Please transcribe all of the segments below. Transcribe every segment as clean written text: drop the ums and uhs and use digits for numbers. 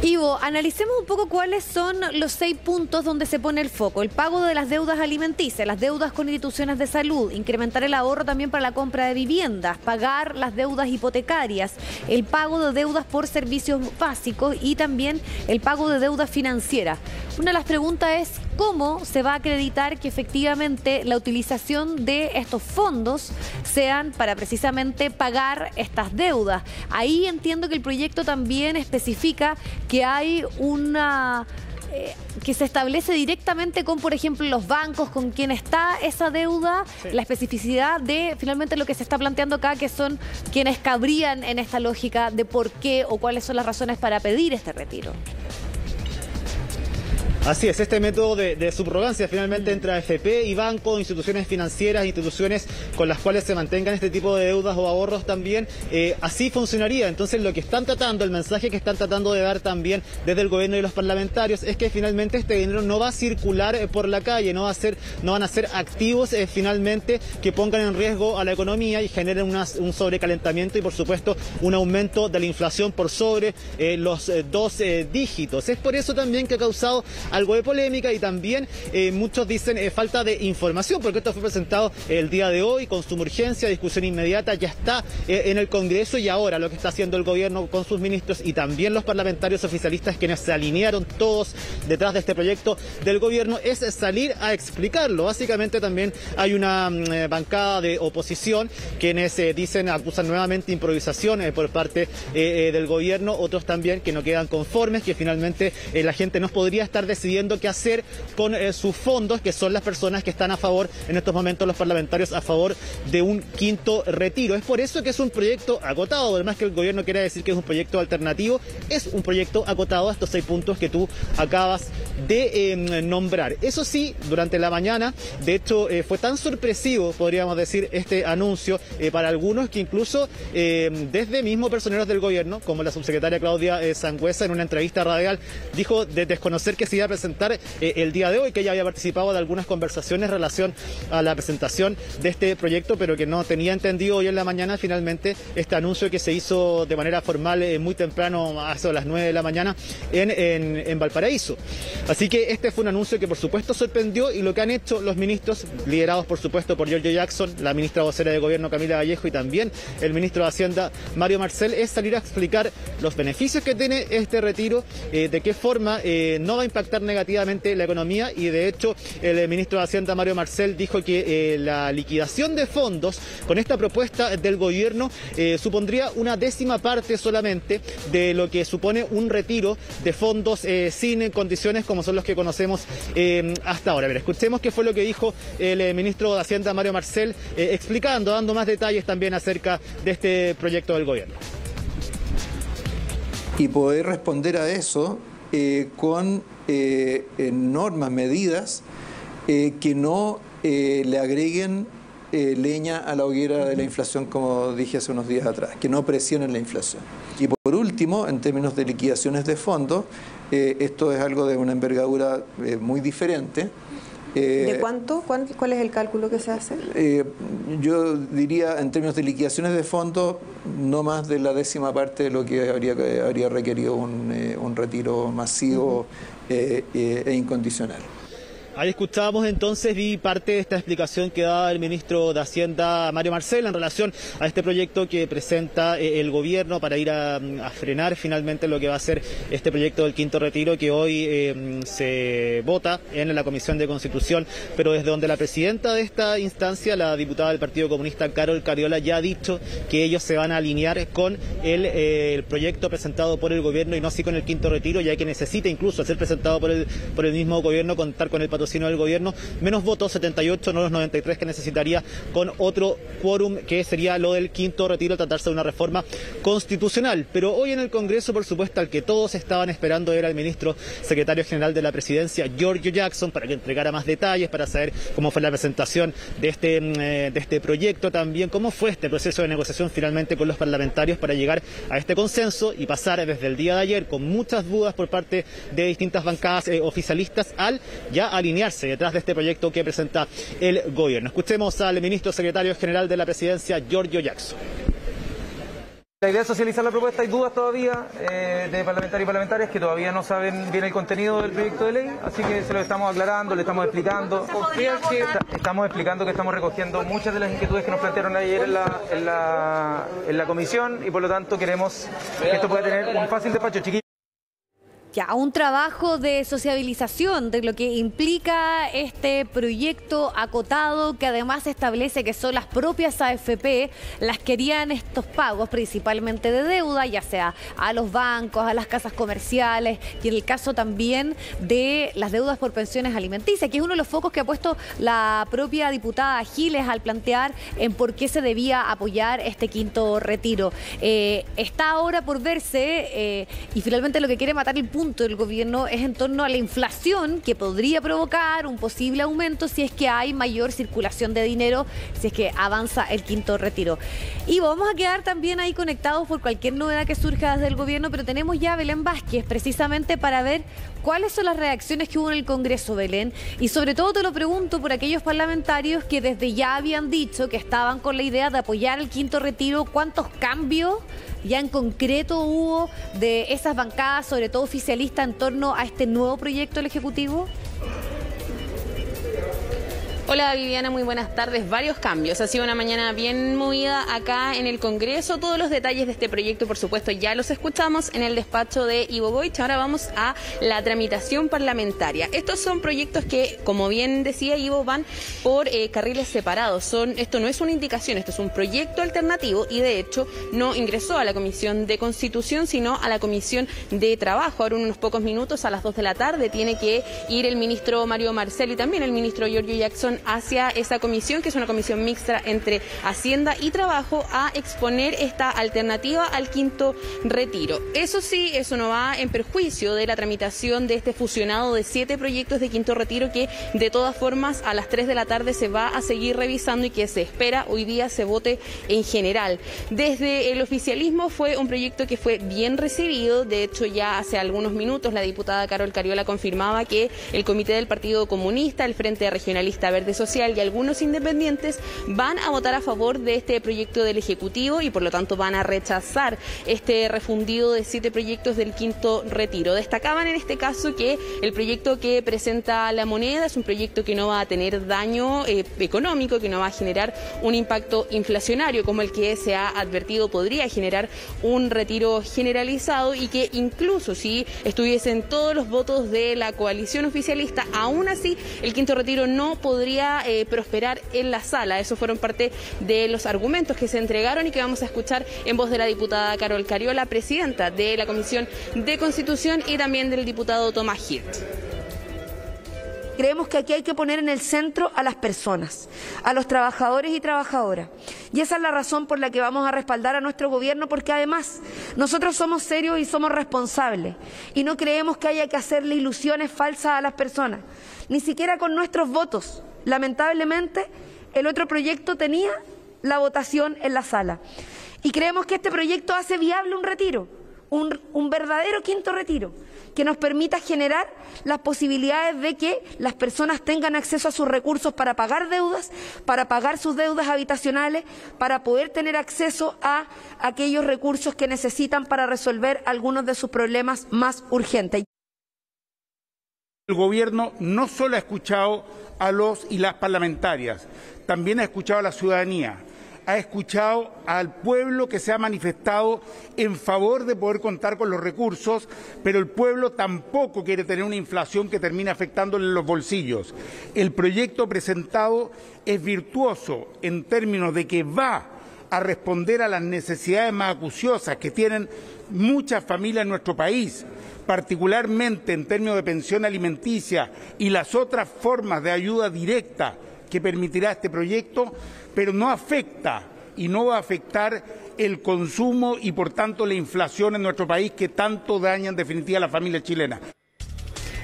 Ivo, analicemos un poco cuáles son los 6 puntos donde se pone el foco. El pago de las deudas alimenticias, las deudas con instituciones de salud, incrementar el ahorro también para la compra de viviendas, pagar las deudas hipotecarias, el pago de deudas por servicios básicos y también el pago de deuda financiera. Una de las preguntas es cómo se va a acreditar que efectivamente la utilización de estos fondos sean para precisamente pagar estas deudas. Ahí entiendo que el proyecto también especifica que hay una que se establece directamente con, por ejemplo, los bancos, con quien está esa deuda, sí. La especificidad de finalmente lo que se está planteando acá, que son quienes cabrían en esta lógica de por qué o cuáles son las razones para pedir este retiro. Así es, este método de subrogancia finalmente entre AFP y bancos, instituciones financieras, instituciones con las cuales se mantengan este tipo de deudas o ahorros también, así funcionaría. Entonces lo que están tratando, el mensaje que están tratando de dar también desde el gobierno y los parlamentarios es que finalmente este dinero no va a circular por la calle, no van a ser activos finalmente que pongan en riesgo a la economía y generen un sobrecalentamiento y por supuesto un aumento de la inflación por sobre los 2 dígitos. Es por eso también que ha causado algo de polémica y también muchos dicen falta de información, porque esto fue presentado el día de hoy con suma urgencia, discusión inmediata, ya está en el Congreso y ahora lo que está haciendo el gobierno con sus ministros y también los parlamentarios oficialistas quienes se alinearon todos detrás de este proyecto del gobierno es salir a explicarlo. Básicamente también hay una bancada de oposición quienes acusan nuevamente improvisación por parte del gobierno, otros también que no quedan conformes, que finalmente la gente no podría estar decidiendo qué hacer con sus fondos, que son las personas que están a favor, en estos momentos los parlamentarios, a favor de un quinto retiro. Es por eso que es un proyecto acotado, además que el gobierno quiere decir que es un proyecto alternativo, es un proyecto acotado a estos 6 puntos que tú acabas de nombrar. Eso sí, durante la mañana, de hecho, fue tan sorpresivo, podríamos decir, este anuncio para algunos que incluso desde mismo personeros del gobierno, como la subsecretaria Claudia Sangüesa en una entrevista radial, dijo de desconocer que se iba a presentar el día de hoy, que ella había participado de algunas conversaciones en relación a la presentación de este proyecto, pero que no tenía entendido hoy en la mañana finalmente este anuncio que se hizo de manera formal muy temprano, hacia las 9 de la mañana en Valparaíso. Así que este fue un anuncio que por supuesto sorprendió y lo que han hecho los ministros, liderados por supuesto por Giorgio Jackson, la ministra vocera de Gobierno Camila Vallejo y también el ministro de Hacienda Mario Marcel, es salir a explicar los beneficios que tiene este retiro, de qué forma no va a impactar negativamente la economía y de hecho el ministro de Hacienda Mario Marcel dijo que la liquidación de fondos con esta propuesta del gobierno supondría una 10ª parte solamente de lo que supone un retiro de fondos sin condiciones como son los que conocemos hasta ahora. A ver, escuchemos qué fue lo que dijo el ministro de Hacienda Mario Marcel explicando, dando más detalles también acerca de este proyecto del gobierno. Y poder responder a eso con normas, medidas que no le agreguen leña a la hoguera de la inflación, como dije hace unos días atrás, que no presionen la inflación. Y por último, en términos de liquidaciones de fondos, esto es algo de una envergadura muy diferente. ¿De cuánto? ¿Cuál es el cálculo que se hace? Yo diría, en términos de liquidaciones de fondos, no más de la 10ª parte de lo que habría requerido un retiro masivo e incondicional. Ahí escuchábamos entonces, vi parte de esta explicación que daba el ministro de Hacienda Mario Marcel en relación a este proyecto que presenta el gobierno para ir a frenar finalmente lo que va a ser este proyecto del quinto retiro que hoy se vota en la Comisión de Constitución, pero desde donde la presidenta de esta instancia, la diputada del Partido Comunista Carol Cariola, ya ha dicho que ellos se van a alinear con el proyecto presentado por el gobierno y no así con el quinto retiro, ya que necesita incluso ser presentado por el mismo gobierno contar con el patrocinio del gobierno, menos votos, 78, no los 93 que necesitaría con otro quórum que sería lo del quinto retiro, tratarse de una reforma constitucional. Pero hoy en el Congreso, por supuesto, al que todos estaban esperando era el ministro secretario general de la presidencia, Giorgio Jackson, para que entregara más detalles, para saber cómo fue la presentación de este proyecto, también cómo fue este proceso de negociación finalmente con los parlamentarios para llegar a este consenso y pasar desde el día de ayer con muchas dudas por parte de distintas bancadas oficialistas al ya alinearse detrás de este proyecto que presenta el gobierno. Escuchemos al ministro secretario general de la presidencia, Giorgio Jackson. La idea es socializar la propuesta. Hay dudas todavía de parlamentarios y parlamentarias que todavía no saben bien el contenido del proyecto de ley, así que se lo estamos aclarando, le estamos explicando. Estamos explicando que estamos recogiendo muchas de las inquietudes que nos plantearon ayer en la comisión y por lo tanto queremos que esto pueda tener un fácil despacho, chiquillos. Ya, un trabajo de sociabilización de lo que implica este proyecto acotado que además establece que son las propias AFP las que harían estos pagos principalmente de deuda, ya sea a los bancos, a las casas comerciales y en el caso también de las deudas por pensiones alimenticias, que es uno de los focos que ha puesto la propia diputada Giles al plantear en por qué se debía apoyar este quinto retiro. Está ahora por verse y finalmente lo que quiere matar el punto del gobierno es en torno a la inflación que podría provocar un posible aumento si es que hay mayor circulación de dinero, si es que avanza el quinto retiro. Y vamos a quedar también ahí conectados por cualquier novedad que surja desde el gobierno, pero tenemos ya a Belén Vázquez precisamente para ver cuáles son las reacciones que hubo en el Congreso, Belén, y sobre todo te lo pregunto por aquellos parlamentarios que desde ya habían dicho que estaban con la idea de apoyar el quinto retiro. ¿Cuántos cambios ya en concreto hubo de esas bancadas, sobre todo oficialistas, en torno a este nuevo proyecto del Ejecutivo? Hola Viviana, muy buenas tardes. Varios cambios. Ha sido una mañana bien movida acá en el Congreso. Todos los detalles de este proyecto, por supuesto, ya los escuchamos en el despacho de Ivo Goich. Ahora vamos a la tramitación parlamentaria. Estos son proyectos que, como bien decía Ivo, van por carriles separados. Esto no es una indicación, esto es un proyecto alternativo y de hecho no ingresó a la Comisión de Constitución, sino a la Comisión de Trabajo. Ahora en unos pocos minutos, a las 2 de la tarde, tiene que ir el ministro Mario Marcel y también el ministro Giorgio Jackson hacia esa comisión, que es una comisión mixta entre Hacienda y Trabajo, a exponer esta alternativa al quinto retiro. Eso sí, eso no va en perjuicio de la tramitación de este fusionado de 7 proyectos de quinto retiro que de todas formas a las 3 de la tarde se va a seguir revisando y que se espera hoy día se vote en general. Desde el oficialismo fue un proyecto que fue bien recibido. De hecho, ya hace algunos minutos la diputada Carol Cariola confirmaba que el Comité del Partido Comunista, el Frente Regionalista Verde Social y algunos independientes van a votar a favor de este proyecto del Ejecutivo y por lo tanto van a rechazar este refundido de 7 proyectos del quinto retiro. Destacaban en este caso que el proyecto que presenta La Moneda es un proyecto que no va a tener daño económico, que no va a generar un impacto inflacionario como el que se ha advertido podría generar un retiro generalizado y que incluso si estuviesen todos los votos de la coalición oficialista, aún así el quinto retiro no podría prosperar en la sala. Esos fueron parte de los argumentos que se entregaron y que vamos a escuchar en voz de la diputada Carol Cariola, presidenta de la Comisión de Constitución, y también del diputado Tomás Hirt. Creemos que aquí hay que poner en el centro a las personas, a los trabajadores y trabajadoras. Y esa es la razón por la que vamos a respaldar a nuestro gobierno, porque además nosotros somos serios y somos responsables. Y no creemos que haya que hacerle ilusiones falsas a las personas, ni siquiera con nuestros votos. Lamentablemente, el otro proyecto tenía la votación en la sala. Y creemos que este proyecto hace viable un retiro, un verdadero quinto retiro, que nos permita generar las posibilidades de que las personas tengan acceso a sus recursos para pagar deudas, para pagar sus deudas habitacionales, para poder tener acceso a aquellos recursos que necesitan para resolver algunos de sus problemas más urgentes. El gobierno no solo ha escuchado a los y las parlamentarias, también ha escuchado a la ciudadanía, ha escuchado al pueblo que se ha manifestado en favor de poder contar con los recursos, pero el pueblo tampoco quiere tener una inflación que termine afectándole los bolsillos. El proyecto presentado es virtuoso en términos de que va a responder a las necesidades más acuciosas que tienen muchas familias en nuestro país, particularmente en términos de pensión alimenticia y las otras formas de ayuda directa que permitirá este proyecto, pero no afecta y no va a afectar el consumo y por tanto la inflación en nuestro país que tanto daña en definitiva a la familia chilena.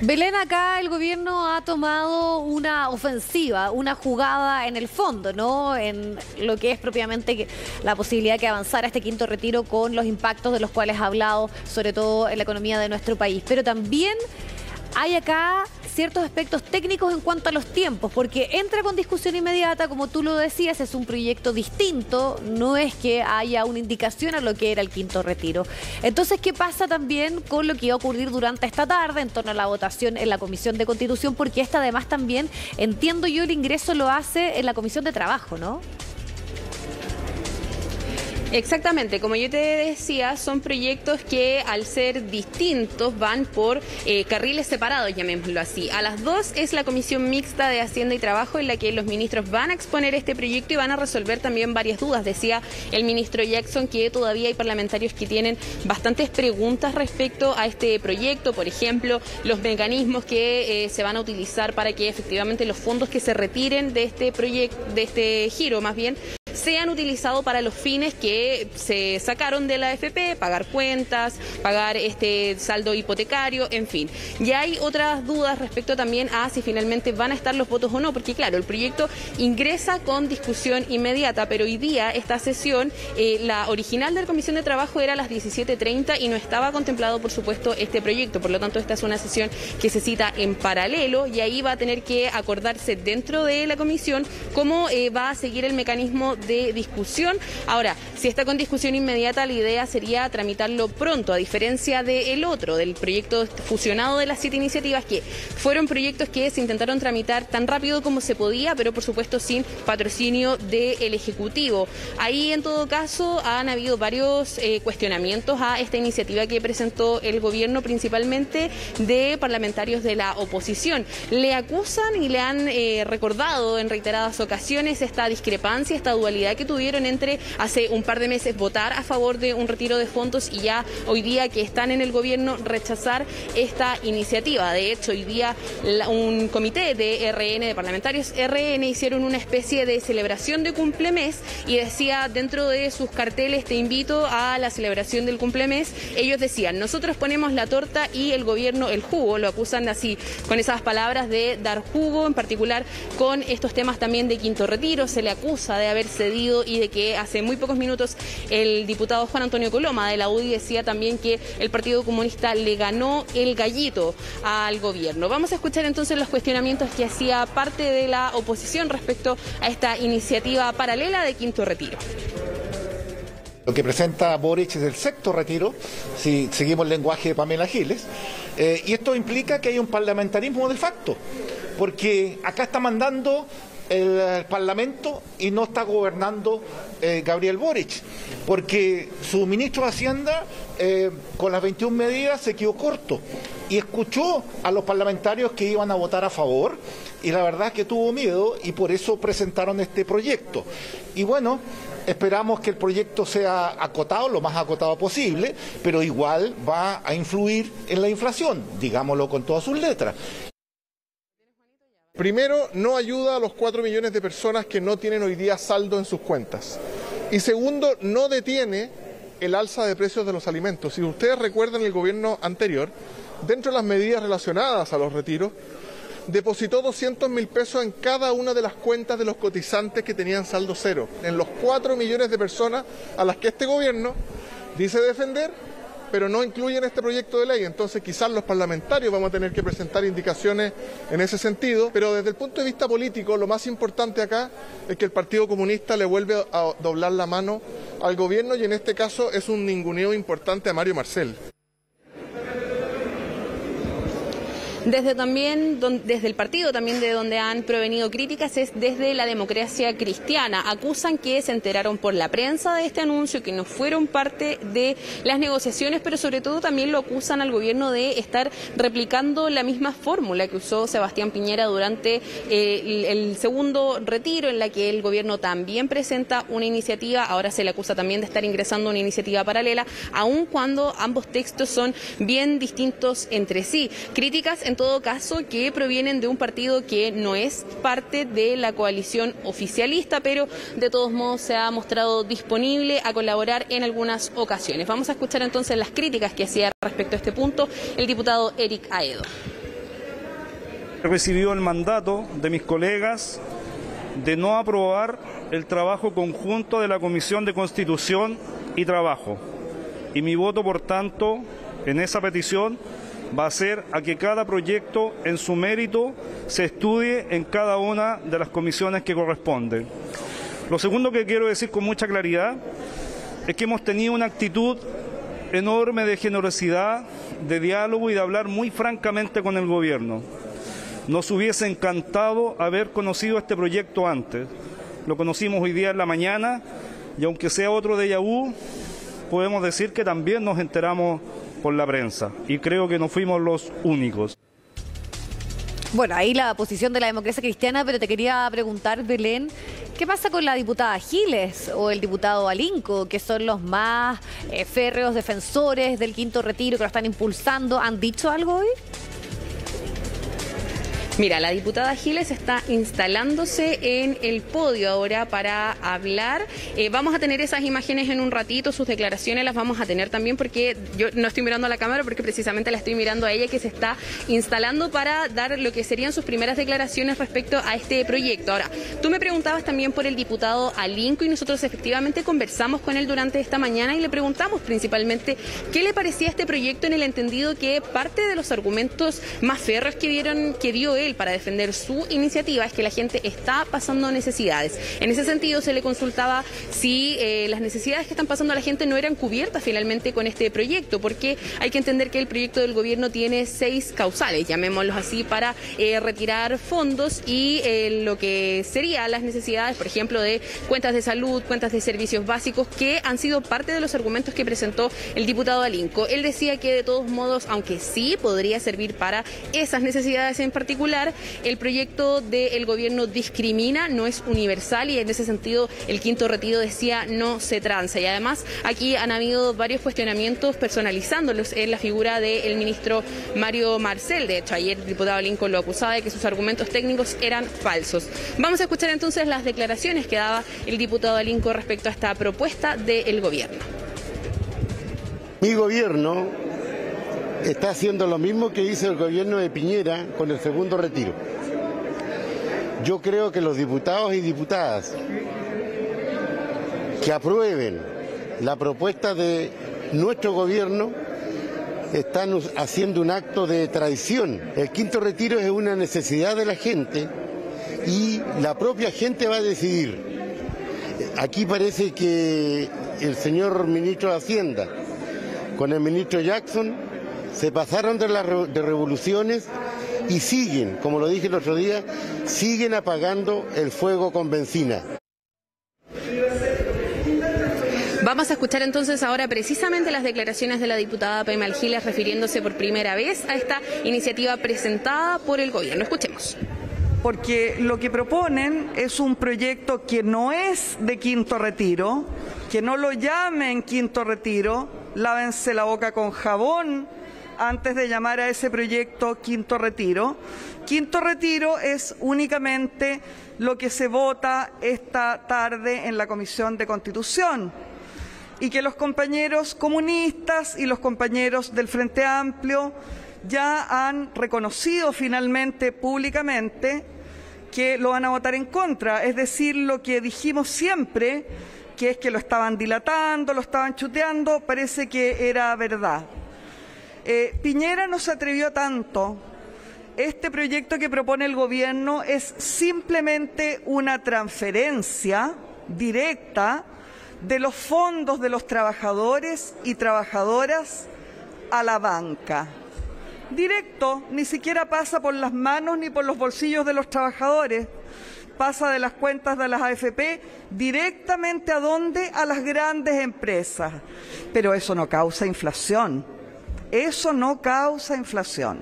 Belén, acá el gobierno ha tomado una ofensiva, una jugada en el fondo, ¿no? En lo que es propiamente la posibilidad que avanzara este quinto retiro con los impactos de los cuales ha hablado, sobre todo en la economía de nuestro país. Pero también hay acá ciertos aspectos técnicos en cuanto a los tiempos, porque entra con discusión inmediata, como tú lo decías, es un proyecto distinto, no es que haya una indicación a lo que era el quinto retiro. Entonces, ¿qué pasa también con lo que va a ocurrir durante esta tarde en torno a la votación en la Comisión de Constitución? Porque esta además también, entiendo yo, el ingreso lo hace en la Comisión de Trabajo, ¿no? Exactamente, como yo te decía, son proyectos que al ser distintos van por carriles separados, llamémoslo así. A las 2 es la Comisión Mixta de Hacienda y Trabajo en la que los ministros van a exponer este proyecto y van a resolver también varias dudas. Decía el ministro Jackson que todavía hay parlamentarios que tienen bastantes preguntas respecto a este proyecto, por ejemplo, los mecanismos que se van a utilizar para que efectivamente los fondos que se retiren de este proyecto, de este giro más bien, sean utilizados para los fines que se sacaron de la AFP, pagar cuentas, pagar este saldo hipotecario, en fin. Ya hay otras dudas respecto también a si finalmente van a estar los votos o no, porque claro, el proyecto ingresa con discusión inmediata, pero hoy día esta sesión, la original de la Comisión de Trabajo era a las 17:30 y no estaba contemplado, por supuesto, este proyecto. Por lo tanto, esta es una sesión que se cita en paralelo y ahí va a tener que acordarse dentro de la comisión cómo va a seguir el mecanismo de discusión. Ahora, si está con discusión inmediata, la idea sería tramitarlo pronto, a diferencia del otro, del proyecto fusionado de las 7 iniciativas, que fueron proyectos que se intentaron tramitar tan rápido como se podía, pero por supuesto sin patrocinio del Ejecutivo. Ahí, en todo caso, han habido varios cuestionamientos a esta iniciativa que presentó el gobierno, principalmente de parlamentarios de la oposición. Le acusan y le han recordado en reiteradas ocasiones esta discrepancia, esta dualidad que tuvieron entre hace un par de meses votar a favor de un retiro de fondos y ya hoy día que están en el gobierno rechazar esta iniciativa. De hecho, hoy día un comité de RN, de parlamentarios RN, hicieron una especie de celebración de cumplemes y decía dentro de sus carteles: te invito a la celebración del cumplemes. Ellos decían: nosotros ponemos la torta y el gobierno el jugo. Lo acusan así, con esas palabras, de dar jugo, en particular con estos temas también de quinto retiro. Se le acusa de haber cedido y de que hace muy pocos minutos el diputado Juan Antonio Coloma de la UDI decía también que el Partido Comunista le ganó el gallito al gobierno. Vamos a escuchar entonces los cuestionamientos que hacía parte de la oposición respecto a esta iniciativa paralela de quinto retiro. Lo que presenta Boric es el sexto retiro, si seguimos el lenguaje de Pamela Giles, y esto implica que hay un parlamentarismo de facto, porque acá está mandando el Parlamento y no está gobernando Gabriel Boric, porque su ministro de Hacienda con las 21 medidas se quedó corto y escuchó a los parlamentarios que iban a votar a favor y la verdad es que tuvo miedo y por eso presentaron este proyecto. Y bueno, esperamos que el proyecto sea acotado, lo más acotado posible, pero igual va a influir en la inflación, digámoslo con todas sus letras. Primero, no ayuda a los 4 millones de personas que no tienen hoy día saldo en sus cuentas. Y segundo, no detiene el alza de precios de los alimentos. Si ustedes recuerdan, el gobierno anterior, dentro de las medidas relacionadas a los retiros, depositó 200.000 pesos en cada una de las cuentas de los cotizantes que tenían saldo cero. En los 4 millones de personas a las que este gobierno dice defender, pero no incluyen este proyecto de ley. Entonces quizás los parlamentarios vamos a tener que presentar indicaciones en ese sentido, pero desde el punto de vista político lo más importante acá es que el Partido Comunista le vuelve a doblar la mano al gobierno y en este caso es un ninguneo importante a Mario Marcel. Desde el partido también de donde han provenido críticas es desde la Democracia Cristiana. Acusan que se enteraron por la prensa de este anuncio, que no fueron parte de las negociaciones, pero sobre todo también lo acusan al gobierno de estar replicando la misma fórmula que usó Sebastián Piñera durante el segundo retiro, en la que el gobierno también presenta una iniciativa. Ahora se le acusa también de estar ingresando una iniciativa paralela, aun cuando ambos textos son bien distintos entre sí. Críticas en todo caso que provienen de un partido que no es parte de la coalición oficialista, pero de todos modos se ha mostrado disponible a colaborar en algunas ocasiones. Vamos a escuchar entonces las críticas que hacía respecto a este punto el diputado Eric Aedo. He recibido el mandato de mis colegas de no aprobar el trabajo conjunto de la Comisión de Constitución y Trabajo, y mi voto, por tanto, en esa petición va a ser a que cada proyecto en su mérito se estudie en cada una de las comisiones que corresponden. Lo segundo que quiero decir con mucha claridad es que hemos tenido una actitud enorme de generosidad, de diálogo y de hablar muy francamente con el gobierno. Nos hubiese encantado haber conocido este proyecto antes. Lo conocimos hoy día en la mañana y aunque sea otro déjà vu, podemos decir que también nos enteramos por la prensa y creo que no fuimos los únicos. Bueno, ahí la posición de la democracia cristiana, pero te quería preguntar, Belén, ¿qué pasa con la diputada Giles o el diputado Alinco, que son los más férreos defensores del quinto retiro, que lo están impulsando? ¿Han dicho algo hoy? Mira, la diputada Giles está instalándose en el podio ahora para hablar. Vamos a tener esas imágenes en un ratito, sus declaraciones las vamos a tener también porque yo no estoy mirando a la cámara porque precisamente la estoy mirando a ella que se está instalando para dar lo que serían sus primeras declaraciones respecto a este proyecto. Ahora, tú me preguntabas también por el diputado Alinco y nosotros efectivamente conversamos con él durante esta mañana y le preguntamos principalmente qué le parecía este proyecto en el entendido que parte de los argumentos más férreos que dio él para defender su iniciativa es que la gente está pasando necesidades. En ese sentido se le consultaba si las necesidades que están pasando a la gente no eran cubiertas finalmente con este proyecto, porque hay que entender que el proyecto del gobierno tiene 6 causales, llamémoslos así, para retirar fondos y lo que serían las necesidades, por ejemplo, de cuentas de salud, cuentas de servicios básicos, que han sido parte de los argumentos que presentó el diputado Alinco. Él decía que de todos modos, aunque sí podría servir para esas necesidades en particular, el proyecto del gobierno discrimina, no es universal y en ese sentido el quinto retiro decía no se tranza. Y además aquí han habido varios cuestionamientos personalizándolos en la figura del ministro Mario Marcel. De hecho, ayer el diputado Lincoln lo acusaba de que sus argumentos técnicos eran falsos. Vamos a escuchar entonces las declaraciones que daba el diputado Lincoln respecto a esta propuesta del gobierno. Mi gobierno está haciendo lo mismo que hizo el gobierno de Piñera con el segundo retiro. Yo creo que los diputados y diputadas que aprueben la propuesta de nuestro gobierno están haciendo un acto de traición. El quinto retiro es una necesidad de la gente y la propia gente va a decidir. Aquí parece que el señor ministro de Hacienda con el ministro Jackson se pasaron de revoluciones y siguen, como lo dije el otro día, siguen apagando el fuego con benzina. Vamos a escuchar entonces ahora precisamente las declaraciones de la diputada Pamela Giles refiriéndose por primera vez a esta iniciativa presentada por el gobierno. Escuchemos. Porque lo que proponen es un proyecto que no es de quinto retiro, que no lo llamen quinto retiro, lávense la boca con jabón antes de llamar a ese proyecto quinto retiro. Quinto retiro es únicamente lo que se vota esta tarde en la Comisión de Constitución y que los compañeros comunistas y los compañeros del Frente Amplio ya han reconocido finalmente públicamente que lo van a votar en contra, es decir, lo que dijimos siempre, que es que lo estaban dilatando, lo estaban chuteando, parece que era verdad. Piñera no se atrevió a tanto. Este proyecto que propone el gobierno es simplemente una transferencia directa de los fondos de los trabajadores y trabajadoras a la banca. Directo, ni siquiera pasa por las manos ni por los bolsillos de los trabajadores, pasa de las cuentas de las AFP directamente ¿a dónde? A las grandes empresas. Pero eso no causa inflación. Eso no causa inflación.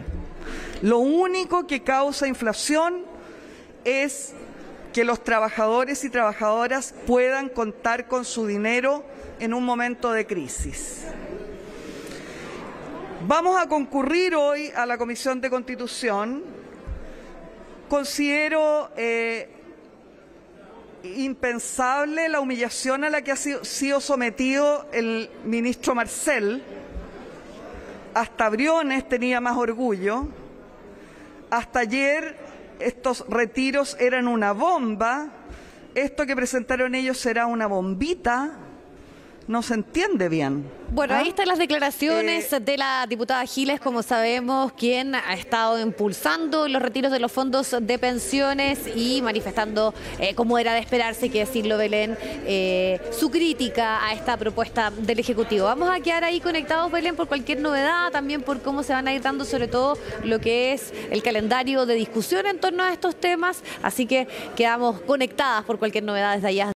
Lo único que causa inflación es que los trabajadores y trabajadoras puedan contar con su dinero en un momento de crisis. Vamos a concurrir hoy a la Comisión de Constitución. Considero impensable la humillación a la que ha sido sometido el ministro Marcel. Hasta Briones tenía más orgullo. Hasta ayer estos retiros eran una bomba. Esto que presentaron ellos será una bombita. no se entiende bien. Bueno, ahí están las declaraciones de la diputada Giles, como sabemos, quien ha estado impulsando los retiros de los fondos de pensiones y manifestando, como era de esperarse, que decirlo, Belén, su crítica a esta propuesta del Ejecutivo. Vamos a quedar ahí conectados, Belén, por cualquier novedad, también por cómo se van a ir dando sobre todo lo que es el calendario de discusión en torno a estos temas, así que quedamos conectadas por cualquier novedad desde allá.